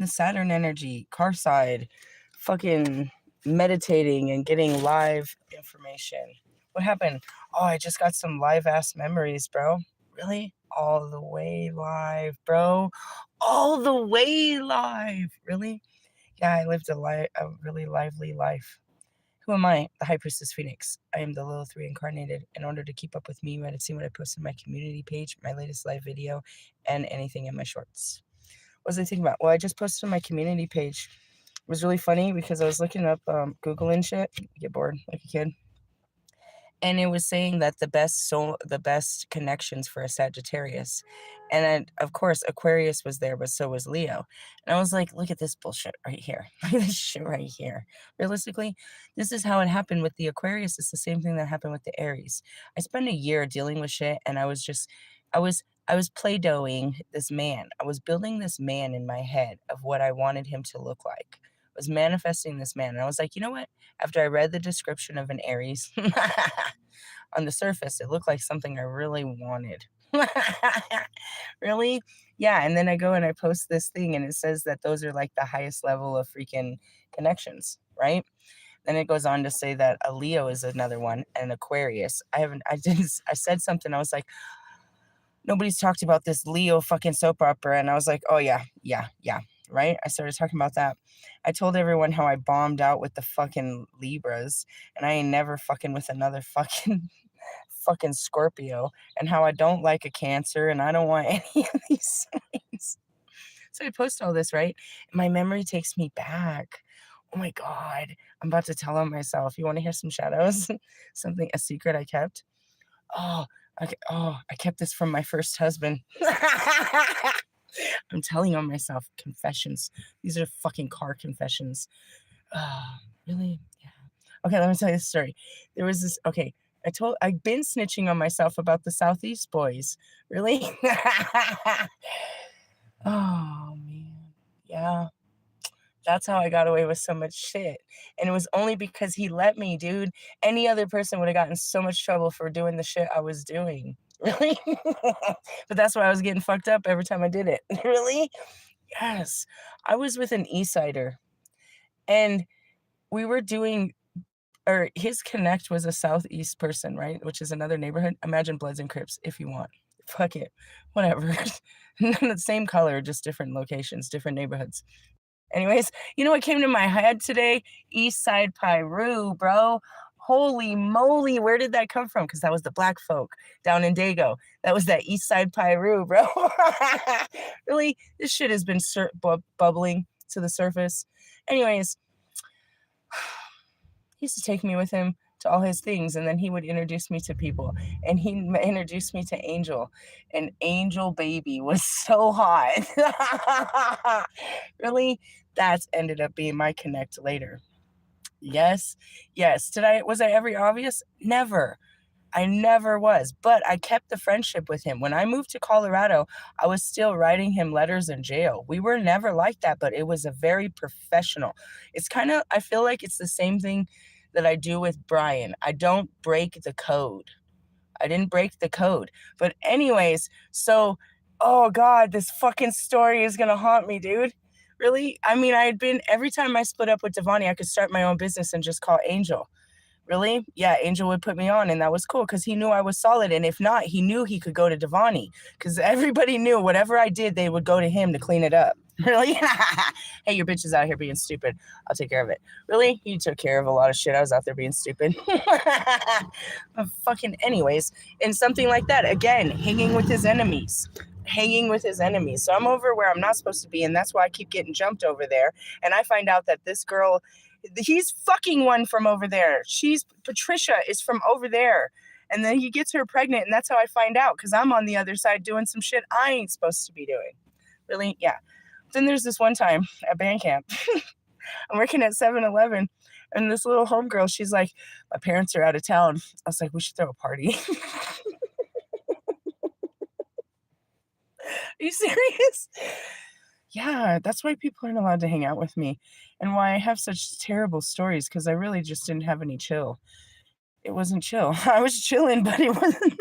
the Saturn energy, car side, fucking meditating and getting live information. What happened? Oh, I just got some live ass memories, bro. Really? All the way live, bro. All the way live. Really? Yeah, I lived a really lively life. Who am I? The High Priestess Phoenix. I am the Lilith reincarnated. In order to keep up with me, you might have seen what I post on my community page, my latest live video, and anything in my shorts. What was I thinking about? Well, I just posted on my community page. It was really funny because I was looking up Googling shit. Get bored like a kid. And it was saying that the best connections for a Sagittarius. And then, of course, Aquarius was there, but so was Leo. And I was like, look at this bullshit right here. Look at this shit right here. Realistically, this is how it happened with the Aquarius. It's the same thing that happened with the Aries. I spent a year dealing with shit, and I was play-dohing this man. I was building this man in my head of what I wanted him to look like. I was manifesting this man. And I was like, you know what? After I read the description of an Aries, on the surface, it looked like something I really wanted. Really? Yeah. And then I go and I post this thing and it says that those are like the highest level of freaking connections, right? Then it goes on to say that a Leo is another one and Aquarius. I said something. I was like, nobody's talked about this Leo fucking soap opera. And I was like, oh yeah. Right? I started talking about that. I told everyone how I bombed out with the fucking Libras and I ain't never fucking with another fucking Scorpio, and how I don't like a Cancer and I don't want any of these signs. So I post all this, right? And my memory takes me back. Oh my God. I'm about to tell on myself. You want to hear some shadows? A secret I kept? I kept this from my first husband. I'm telling on myself. Confessions. These are fucking car confessions. Really? Yeah. Okay, let me tell you the story. There was this, okay, I've been snitching on myself about the Southeast boys. Really? Oh, man. Yeah. That's how I got away with so much shit. And it was only because he let me, dude. Any other person would have gotten so much trouble for doing the shit I was doing. Really? But that's why I was getting fucked up every time I did it. Really? Yes. I was with an East Sider and we were doing, or his connect was a Southeast person, right? Which is another neighborhood. Imagine Bloods and Crips if you want. Fuck it. Whatever. The same color, just different locations, different neighborhoods. Anyways, you know what came to my head today? East Side Pyru, bro. Holy moly, where did that come from? Because that was the black folk down in Dago. That was that East Side Pyru, bro. Really, this shit has been bubbling to the surface. Anyways, he used to take me with him to all his things, and then he would introduce me to people, and he introduced me to Angel, and Angel baby was so hot. Really, that's ended up being my connect later. Yes. Was I ever obvious? Never. I never was, but I kept the friendship with him. When I moved to Colorado, I was still writing him letters in jail. We were never like that, but it was a very professional. It's kind of, I feel like it's the same thing that I do with Brian. I don't break the code. I didn't break the code. But anyways, so, oh God, this fucking story is going to haunt me, dude. Really? I mean, every time I split up with Devani, I could start my own business and just call Angel. Really? Yeah, Angel would put me on, and that was cool because he knew I was solid. And if not, he knew he could go to Devani because everybody knew whatever I did, they would go to him to clean it up. Really? Hey, your bitch is out here being stupid. I'll take care of it. Really? You took care of a lot of shit. I was out there being stupid. Fucking anyways. And something like that. Again, hanging with his enemies. So I'm over where I'm not supposed to be, and that's why I keep getting jumped over there. And I find out that this girl, he's fucking one from over there. Patricia is from over there. And then he gets her pregnant, and that's how I find out, because I'm on the other side doing some shit I ain't supposed to be doing. Really? Yeah. Then there's this one time at band camp. I'm working at 7-Eleven, and this little homegirl, she's like, my parents are out of town. I was like, we should throw a party. Are you serious? Yeah, that's why people aren't allowed to hang out with me, and why I have such terrible stories, because I really just didn't have any chill. It wasn't chill. I was chilling, but it wasn't.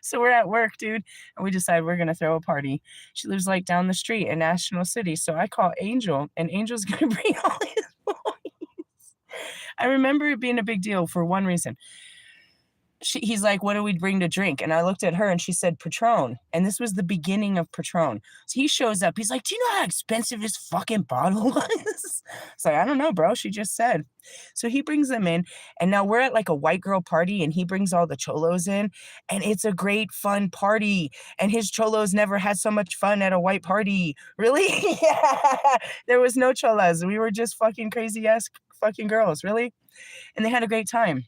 So we're at work, dude, and we decide we're gonna throw a party. She lives like down the street in National City. So I call Angel, and Angel's gonna bring all his boys. I remember it being a big deal for one reason. He's like, "What do we bring to drink?" And I looked at her and she said, "Patron." And this was the beginning of Patron. So he shows up. He's like, "Do you know how expensive this fucking bottle was?" It's like, "I don't know, bro. She just said." So he brings them in. And now we're at like a white girl party and he brings all the cholos in. And it's a great, fun party. And his cholos never had so much fun at a white party. Really? Yeah. There was no cholas. We were just fucking crazy ass fucking girls. Really? And they had a great time.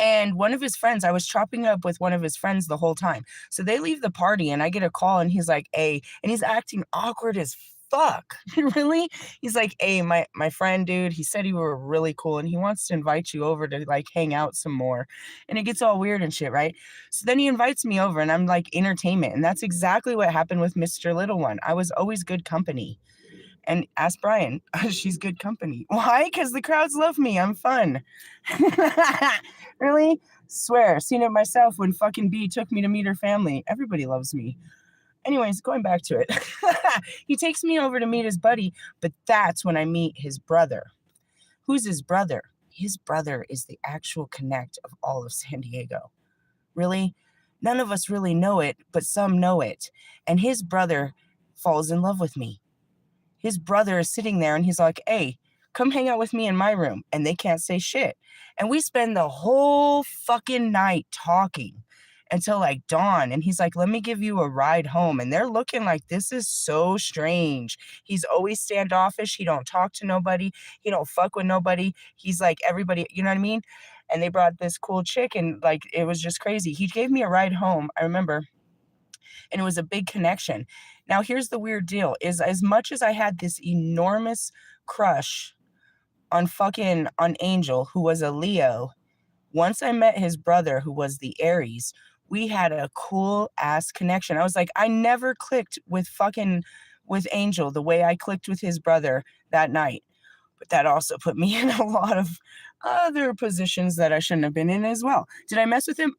And one of his friends, I was chopping up with one of his friends the whole time. So they leave the party and I get a call and he's like, "Hey," and he's acting awkward as fuck. Really? He's like, "Hey, my friend, dude, he said you were really cool and he wants to invite you over to like hang out some more." And it gets all weird and shit, right? So then he invites me over and I'm like entertainment. And that's exactly what happened with Mr. Little One. I was always good company. And ask Brian, she's good company. Why? Because the crowds love me. I'm fun. Really? Swear. Seen it myself when fucking B took me to meet her family. Everybody loves me. Anyways, going back to it. He takes me over to meet his buddy, but that's when I meet his brother. Who's his brother? His brother is the actual connect of all of San Diego. Really? None of us really know it, but some know it. And his brother falls in love with me. His brother is sitting there and he's like, "Hey, come hang out with me in my room." And they can't say shit. And we spend the whole fucking night talking until like dawn. And he's like, "Let me give you a ride home." And they're looking like, this is so strange. He's always standoffish. He don't talk to nobody. He don't fuck with nobody. He's like everybody, you know what I mean? And they brought this cool chick and like, it was just crazy. He gave me a ride home. I remember, and it was a big connection. Now, here's the weird deal is as much as I had this enormous crush on Angel, who was a Leo, once I met his brother, who was the Aries, we had a cool ass connection. I was like, I never clicked with Angel the way I clicked with his brother that night. But that also put me in a lot of other positions that I shouldn't have been in as well. Did I mess with him?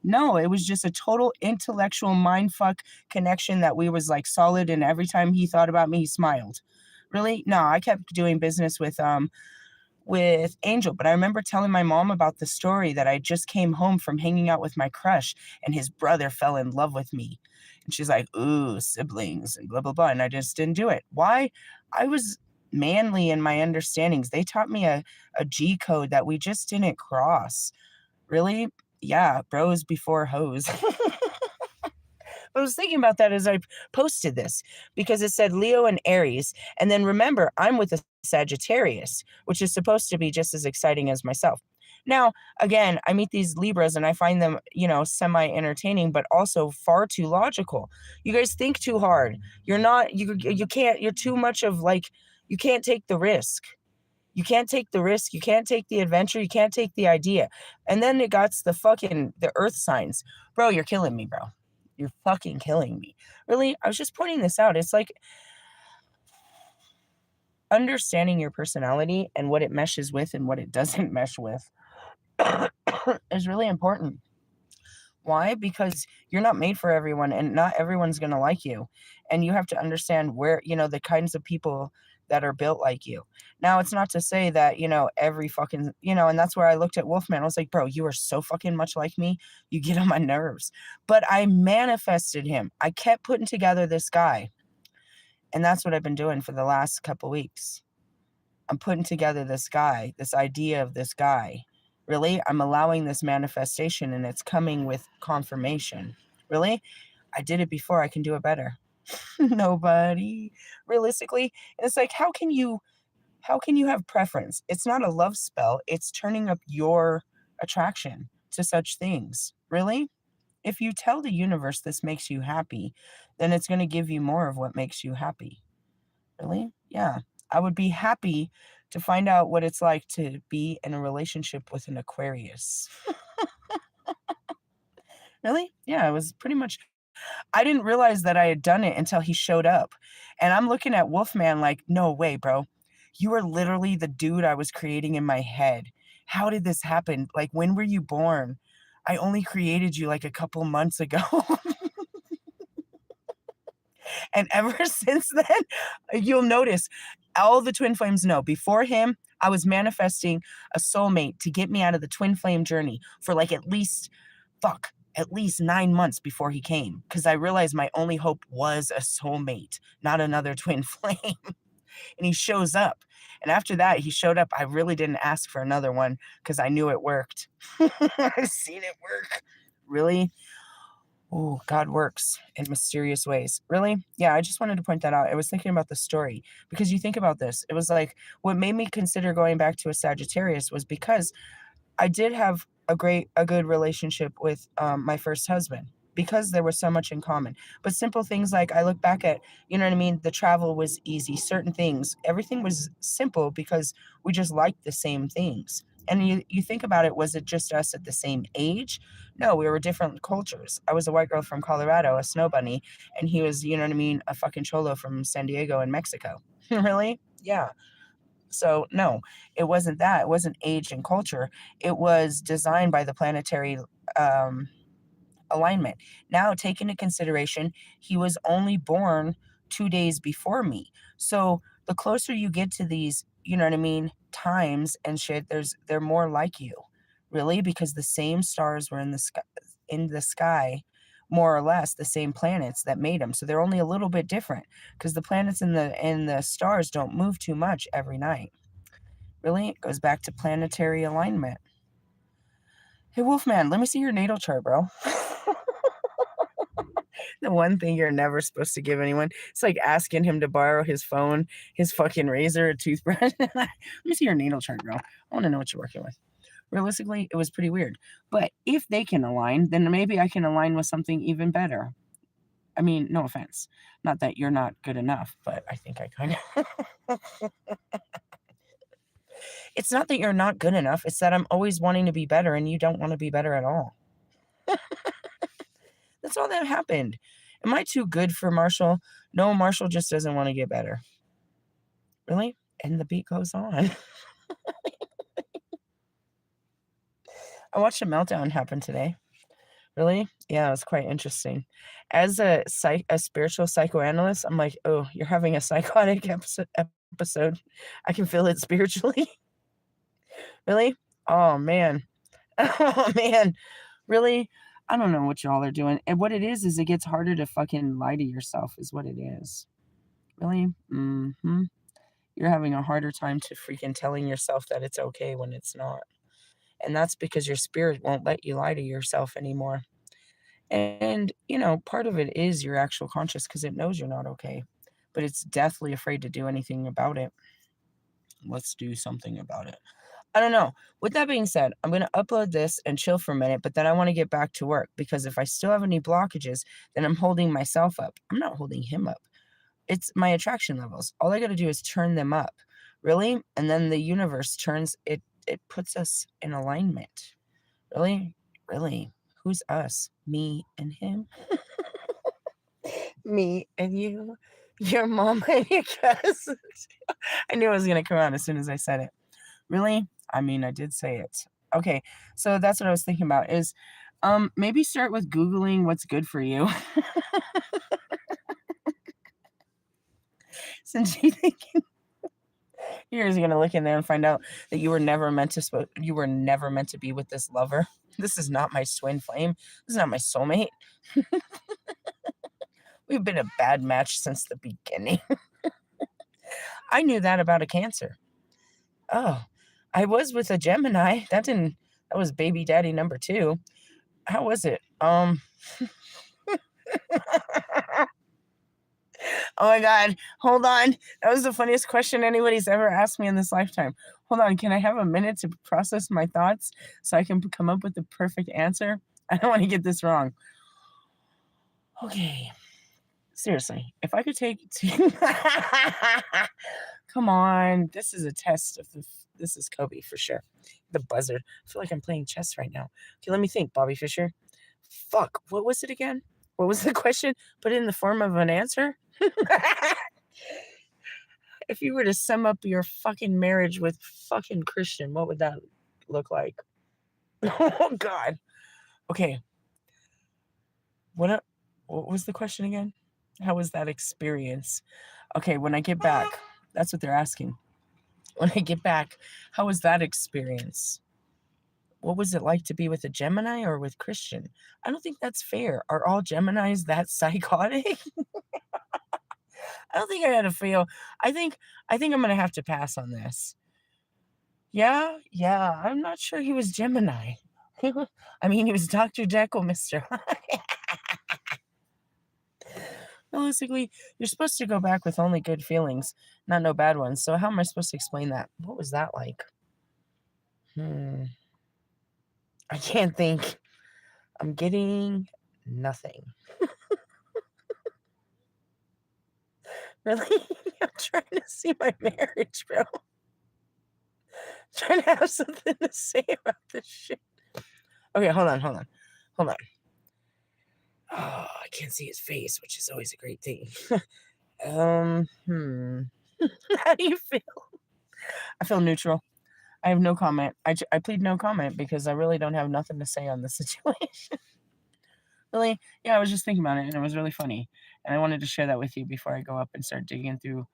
No, it was just a total intellectual mindfuck connection that we was like solid, and every time he thought about me, he smiled. Really? No, I kept doing business with Angel, but I remember telling my mom about the story that I just came home from hanging out with my crush and his brother fell in love with me. And she's like, "Ooh, siblings," and blah, blah, blah. And I just didn't do it. Why? I was manly in my understandings. They taught me a G code that we just didn't cross. Really? Yeah, bros before hoes. I was thinking about that as I posted this because it said Leo and Aries. And then remember, I'm with a Sagittarius, which is supposed to be just as exciting as myself. Now, again, I meet these Libras and I find them, semi entertaining, but also far too logical. You guys think too hard. You can't, you're too much of like, you can't take the risk. You can't take the risk. You can't take the adventure. You can't take the idea. And then it got the earth signs. Bro, you're killing me, bro. You're fucking killing me. Really? I was just pointing this out. It's like understanding your personality and what it meshes with and what it doesn't mesh with is really important. Why? Because you're not made for everyone and not everyone's going to like you. And you have to understand where, the kinds of people that are built like you. Now, it's not to say that, every fucking, and that's where I looked at Wolfman. I was like, bro, you are so fucking much like me. You get on my nerves. But I manifested him. I kept putting together this guy. And that's what I've been doing for the last couple weeks. I'm putting together this guy, this idea of this guy. Really? I'm allowing this manifestation and it's coming with confirmation. Really? I did it before. I can do it better. Nobody. Realistically, it's like, how can you have preference? It's not a love spell. It's turning up your attraction to such things. Really? If you tell the universe this makes you happy, then it's going to give you more of what makes you happy. Really? Yeah. I would be happy to find out what it's like to be in a relationship with an Aquarius. Really? Yeah, it was pretty much. I didn't realize that I had done it until he showed up. And I'm looking at Wolfman like, no way, bro. You are literally the dude I was creating in my head. How did this happen? Like, when were you born? I only created you like a couple months ago. And ever since then, you'll notice all the twin flames know. Before him, I was manifesting a soulmate to get me out of the twin flame journey for like at least 9 months before he came. Because I realized my only hope was a soulmate, not another twin flame. And he shows up. And after that, he showed up. I really didn't ask for another one because I knew it worked. I've seen it work. Really? Oh, God works in mysterious ways. Really? Yeah, I just wanted to point that out. I was thinking about the story because you think about this. It was like what made me consider going back to a Sagittarius was because I did have a good relationship with my first husband because there was so much in common. But simple things like I look back at, you know what I mean? The travel was easy, certain things, everything was simple because we just liked the same things. And you think about it, was it just us at the same age? No, we were different cultures. I was a white girl from Colorado, a snow bunny, and he was, you know what I mean, a fucking cholo from San Diego in Mexico. Really? Yeah. So no, it wasn't that. It wasn't age and culture. It was designed by the planetary um, alignment. Now, take into consideration, he was only born 2 days before me. So the closer you get to these, you know what I mean, times and shit, they're more like you, really, because the same stars were in the sky, more or less the same planets that made them. So they're only a little bit different because the planets and the stars don't move too much every night. Really, it goes back to planetary alignment. Hey, Wolfman, let me see your natal chart, bro. The one thing you're never supposed to give anyone. It's like asking him to borrow his phone, his fucking razor, a toothbrush. Let me see your natal chart, girl. I want to know what you're working with. Realistically, it was pretty weird. But if they can align, then maybe I can align with something even better. I mean, no offense. Not that you're not good enough, but I think I kind of. It's not that you're not good enough. It's that I'm always wanting to be better and you don't want to be better at all. That's all that happened. Am I too good for Marshall? No, Marshall just doesn't want to get better. Really? And the beat goes on. I watched a meltdown happen today. Really? Yeah, it was quite interesting. As a spiritual psychoanalyst, I'm like, oh, you're having a psychotic episode. I can feel it spiritually. Really? Oh man. Oh man. Really? I don't know what y'all are doing. And what it is it gets harder to fucking lie to yourself, is what it is. Really? Mm-hmm. You're having a harder time to freaking telling yourself that it's okay when it's not. And that's because your spirit won't let you lie to yourself anymore. And, you know, part of it is your actual conscious because it knows you're not okay, but it's deathly afraid to do anything about it. Let's do something about it. I don't know. With that being said, I'm going to upload this and chill for a minute, but then I want to get back to work because if I still have any blockages, then I'm holding myself up. I'm not holding him up. It's my attraction levels. All I got to do is turn them up. Really? And then the universe turns it, it puts us in alignment. Really? Really? Who's us? Me and him? Me and you? Your mom and your cousins? I knew it was going to come out as soon as I said it. Really? I mean, I did say it. Okay, so that's what I was thinking about is maybe start with Googling what's good for you. Since you think you're just gonna look in there and find out that you were never meant to be with this lover. This is not my twin flame. This is not my soulmate. We've been a bad match since the beginning. I knew that about a Cancer. Oh, I was with a Gemini. That was baby daddy number 2. How was it? Oh my God. Hold on. That was the funniest question anybody's ever asked me in this lifetime. Hold on. Can I have a minute to process my thoughts so I can come up with the perfect answer? I don't want to get this wrong. Okay. Seriously, if I could take come on. This is a test of this is Kobe for sure. The buzzer. I feel like I'm playing chess right now. Okay, let me think, Bobby Fischer. Fuck. What was it again? What was the question? Put it in the form of an answer? If you were to sum up your fucking marriage with fucking Christian, what would that look like? Oh God. Okay. What what was the question again? How was that experience? Okay, when I get back, that's what they're asking. When I get back, how was that experience? What was it like to be with a Gemini or with Christian? I don't think that's fair. Are all Geminis that psychotic? I don't think I had a feel. I think I'm gonna have to pass on this. Yeah, yeah. I'm not sure he was Gemini. I mean, he was Dr. Jekyll, Mr. Hyde. Realistically, you're supposed to go back with only good feelings, not no bad ones. So how am I supposed to explain that? What was that like? Hmm. I can't think. I'm getting nothing. Really? I'm trying to see my marriage, bro. Trying to have something to say about this shit. Okay, hold on. Oh, I can't see his face, which is always a great thing. Hmm. How do you feel? I feel neutral. I have no comment. I plead no comment because I really don't have nothing to say on the situation. Really? Yeah, I was just thinking about it and it was really funny. And I wanted to share that with you before I go up and start digging through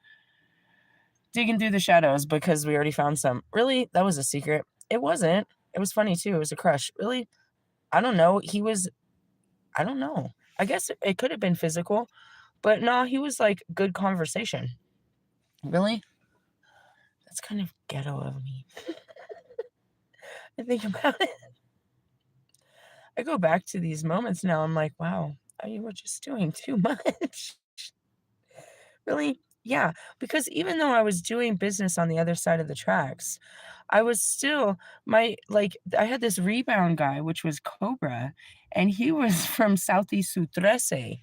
the shadows because we already found some. Really? That was a secret. It wasn't. It was funny too. It was a crush. Really? I don't know. I don't know. I guess it could have been physical, but no, he was like good conversation. Really? That's kind of ghetto of me. I think about it. I go back to these moments now. I'm like, wow, you were just doing too much. Really? Yeah, because even though I was doing business on the other side of the tracks, I was still I had this rebound guy, which was Cobra, and he was from Southeast Sutrese,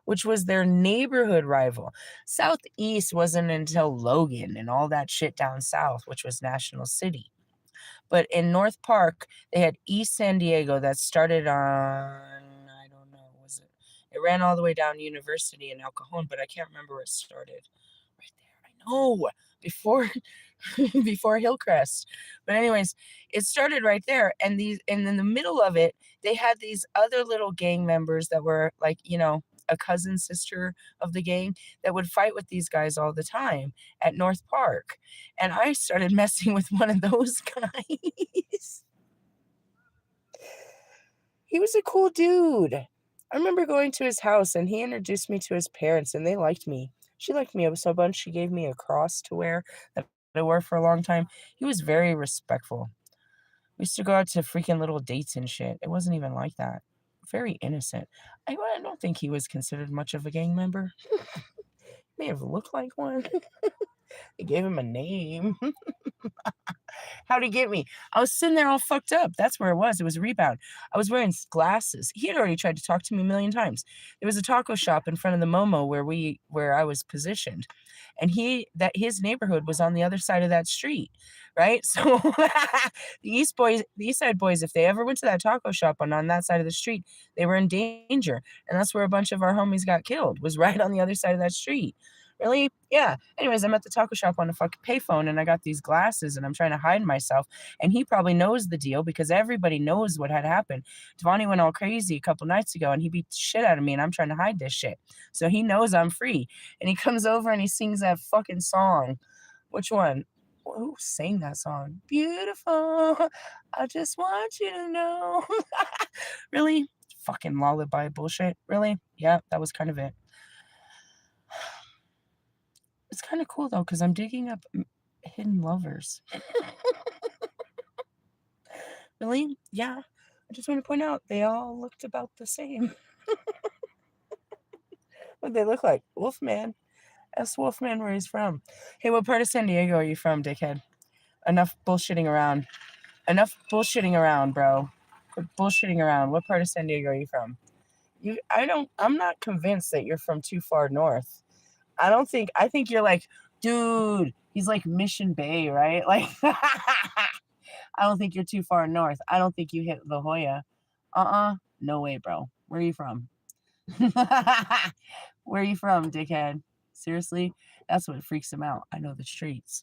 which was their neighborhood rival. Southeast wasn't until Logan and all that shit down south, which was National City. But in North Park, they had East San Diego that started on, I don't know, was it? It ran all the way down University in El Cajon, but I can't remember where it started. Right there, I know, before before Hillcrest. But anyways, it started right there, and in the middle of it, they had these other little gang members that were like, a cousin sister of the gang that would fight with these guys all the time at North Park. And I started messing with one of those guys. He was a cool dude. I remember going to his house and he introduced me to his parents and they liked me. She liked me so much she gave me a cross to wear that I wore for a long time. He was very respectful. We used to go out to freaking little dates and shit. It wasn't even like that. Very innocent. I don't think he was considered much of a gang member. May have looked like one. They gave him a name. How'd he get me? I was sitting there all fucked up. That's where it was. It was a rebound. I was wearing glasses. He had already tried to talk to me a million times. There was a taco shop in front of the Momo where I was positioned. And his neighborhood was on the other side of that street. Right? So the East Side boys, if they ever went to that taco shop on that side of the street, they were in danger. And that's where a bunch of our homies got killed, was right on the other side of that street. Really? Yeah. Anyways, I'm at the taco shop on a fucking payphone and I got these glasses and I'm trying to hide myself. And he probably knows the deal because everybody knows what had happened. Devani went all crazy a couple nights ago and he beat the shit out of me and I'm trying to hide this shit. So he knows I'm free. And he comes over and he sings that fucking song. Which one? Who sang that song? Beautiful. I just want you to know. Really? Fucking lullaby bullshit. Really? Yeah, that was kind of it. It's kinda cool though, because 'cause I'm digging up hidden lovers. Really? Yeah. I just wanna point out they all looked about the same. What'd they look like? Wolfman. Ask Wolfman where he's from. Hey, what part of San Diego are you from, dickhead? Enough bullshitting around. Enough bullshitting around, bro. Quit bullshitting around. What part of San Diego are you from? I'm not convinced that you're from too far north. I think you're like, dude, he's like Mission Bay, right? Like, I don't think you're too far north. I don't think you hit La Jolla. No way, bro. Where are you from? Where are you from, dickhead? Seriously? That's what freaks him out. I know the streets.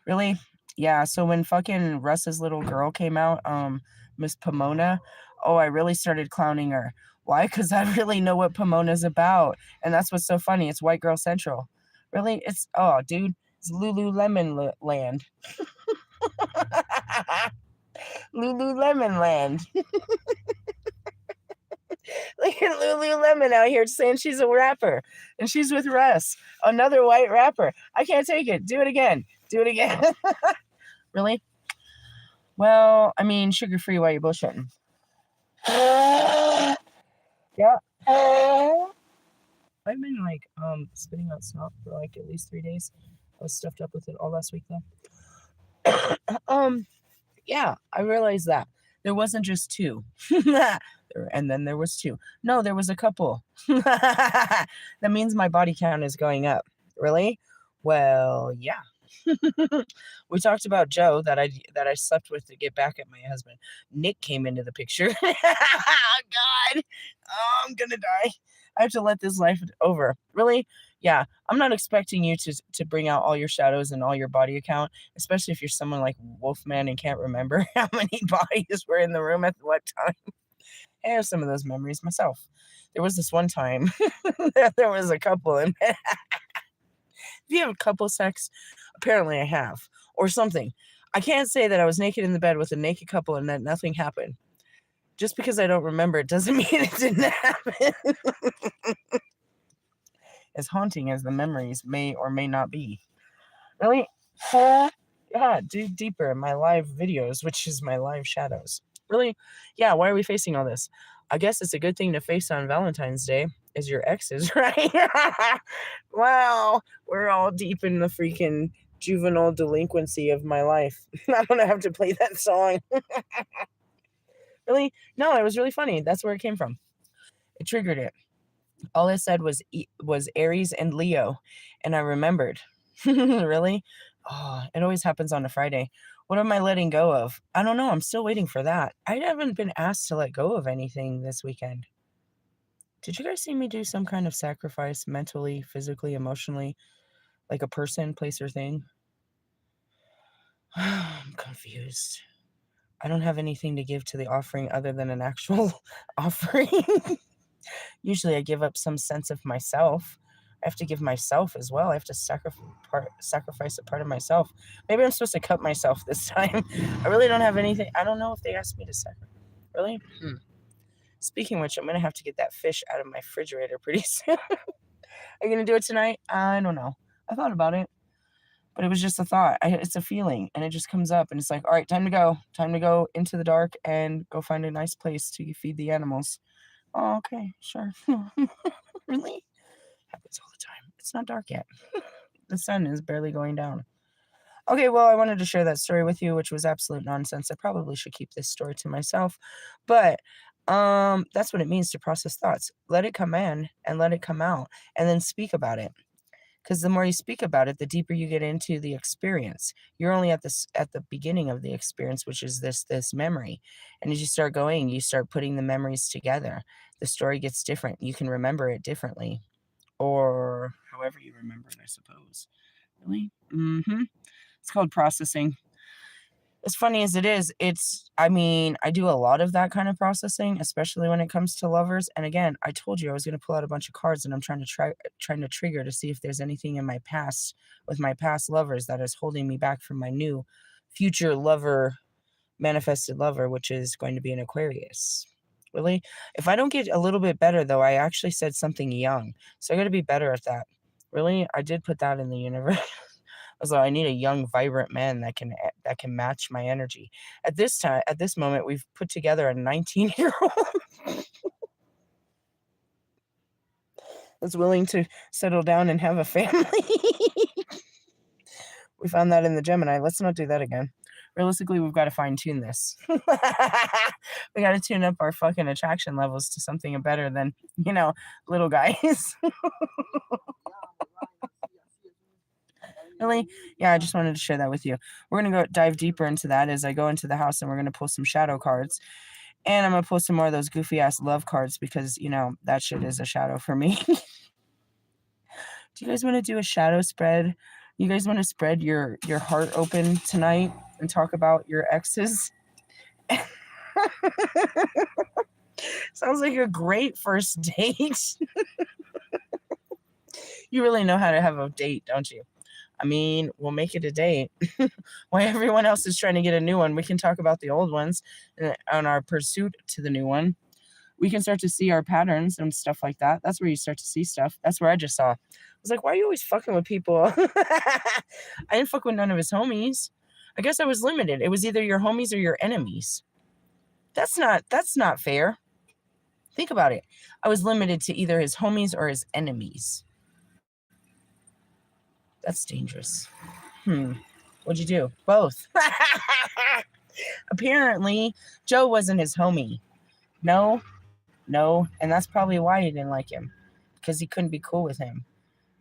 Really? Yeah, so when fucking Russ's little girl came out, Miss Pomona, oh, I really started clowning her. Why? Because I really know what Pomona's about. And that's what's so funny. It's White Girl Central. Really? It's, oh, dude, it's Lululemon land. Lululemon land. Look at Lululemon out here saying she's a rapper. And she's with Russ, another white rapper. I can't take it. Do it again. Do it again. Really? Well, I mean, sugar-free while you're bullshitting. Yeah. I've been like spitting out snot for like at least 3 days. I was stuffed up with it all last week though. Yeah, I realized that. There wasn't just 2. And then there was 2. No, there was a couple. That means my body count is going up. Really? Well, yeah. We talked about Joe that I slept with to get back at my husband. Nick came into the picture. God, oh, I'm gonna die. I have to let this life over. Really? Yeah, I'm not expecting you to bring out all your shadows and all your body account, especially if you're someone like Wolfman and can't remember how many bodies were in the room at what time. I have some of those memories myself. There was this one time there was a couple, and if you have couple sex, apparently I have, or something. I can't say that I was naked in the bed with a naked couple and that nothing happened. Just because I don't remember it doesn't mean it didn't happen. As haunting as the memories may or may not be. Really? Yeah, dig deeper in my live videos, which is my live shadows. Really? Yeah, why are we facing all this? I guess it's a good thing to face on Valentine's Day is your exes, right? Wow, we're all deep in the freaking juvenile delinquency of my life. I'm going to have to play that song. Really? No, it was really funny. That's where it came from. It triggered it. All it said was Aries and Leo, and I remembered. Really? Oh, it always happens on a Friday. What am I letting go of? I don't know. I'm still waiting for that. I haven't been asked to let go of anything this weekend. Did you guys see me do some kind of sacrifice mentally, physically, emotionally, like a person, place, or thing? I'm confused. I don't have anything to give to the offering other than an actual offering. Usually I give up some sense of myself. I have to give myself as well. I have to sacrifice a part of myself. Maybe I'm supposed to cut myself this time. I really don't have anything. I don't know if they asked me to sacrifice. Really? Speaking of which, I'm going to have to get that fish out of my refrigerator pretty soon. Are you going to do it tonight? I don't know. I thought about it, but it was just a thought. It's a feeling, and it just comes up, and it's like, all right, time to go. Time to go into the dark and go find a nice place to feed the animals. Oh, okay, sure. Really? Happens all the time. It's not dark yet. The sun is barely going down. Okay, well, I wanted to share that story with you, which was absolute nonsense. I probably should keep this story to myself, but that's what it means to process thoughts. Let it come in and let it come out, and then speak about it. Because the more you speak about it, the deeper you get into the experience. You're only at the beginning of the experience, which is this memory. And as you start going, you start putting the memories together. The story gets different. You can remember it differently, or however you remember it, I suppose. Really? It's called processing. As funny as it is, I do a lot of that kind of processing, especially when it comes to lovers. And again, I told you I was going to pull out a bunch of cards, and I'm trying to trigger to see if there's anything in my past with my past lovers that is holding me back from my new future lover, manifested lover, which is going to be an Aquarius. Really? If I don't get a little bit better, though, I actually said something young, so I got to be better at that. Really? I did put that in the universe. So I need a young, vibrant man that can match my energy. At this moment, we've put together a 19-year-old that's willing to settle down and have a family. We found that in the Gemini. Let's not do that again. Realistically, we've got to fine-tune this. We got to tune up our fucking attraction levels to something better than, little guys. Really? Yeah, I just wanted to share that with you. We're going to go dive deeper into that as I go into the house, and we're going to pull some shadow cards. And I'm going to pull some more of those goofy-ass love cards because, that shit is a shadow for me. Do you guys want to do a shadow spread? You guys want to spread your heart open tonight and talk about your exes? Sounds like a great first date. You really know how to have a date, don't you? I mean, we'll make it a date. While everyone else is trying to get a new one, we can talk about the old ones on our pursuit to the new one. We can start to see our patterns and stuff like that. That's where you start to see stuff. That's where I just saw. I was like, why are you always fucking with people? I didn't fuck with none of his homies. I guess I was limited. It was either your homies or your enemies. That's not fair. Think about it. I was limited to either his homies or his enemies. That's dangerous. What'd you do? Both. Apparently, Joe wasn't his homie. No. And that's probably why he didn't like him. Because he couldn't be cool with him.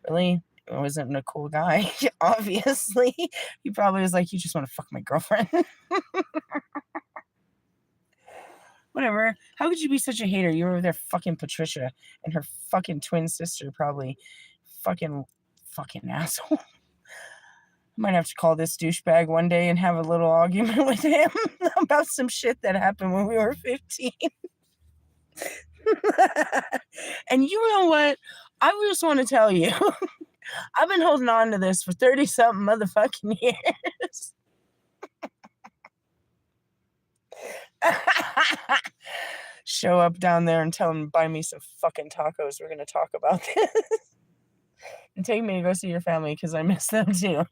Really? He wasn't a cool guy. Obviously. He probably was like, you just want to fuck my girlfriend. Whatever. How could you be such a hater? You were over there fucking Patricia and her fucking twin sister, probably. Fucking asshole. I might have to call this douchebag one day and have a little argument with him about some shit that happened when we were 15. And you know what? I just want to tell you, I've been holding on to this for 30-something motherfucking years. Show up down there and tell him to buy me some fucking tacos. We're going to talk about this. And take me to go see your family because I miss them too.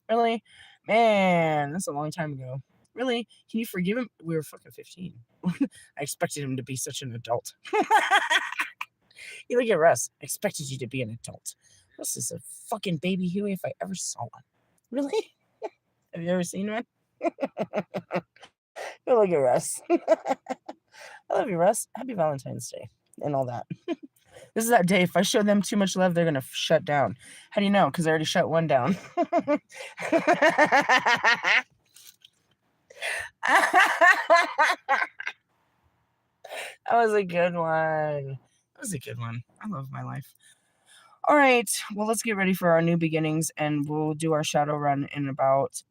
Really? Man, that's a long time ago. Really? Can you forgive him? We were fucking 15. I expected him to be such an adult. You look at Russ. I expected you to be an adult. Russ is a fucking baby Huey if I ever saw one. Really? Have you ever seen one? You look at Russ. I love you, Russ. Happy Valentine's Day and all that. This is that day. If I show them too much love, they're going to shut down. How do you know? Because I already shut one down. That was a good one. I love my life. All right. Well, let's get ready for our new beginnings, and we'll do our shadow run in about,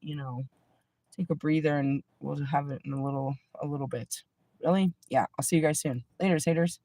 take a breather, and we'll have it in a little bit. Really? Yeah. I'll see you guys soon. Later, haters.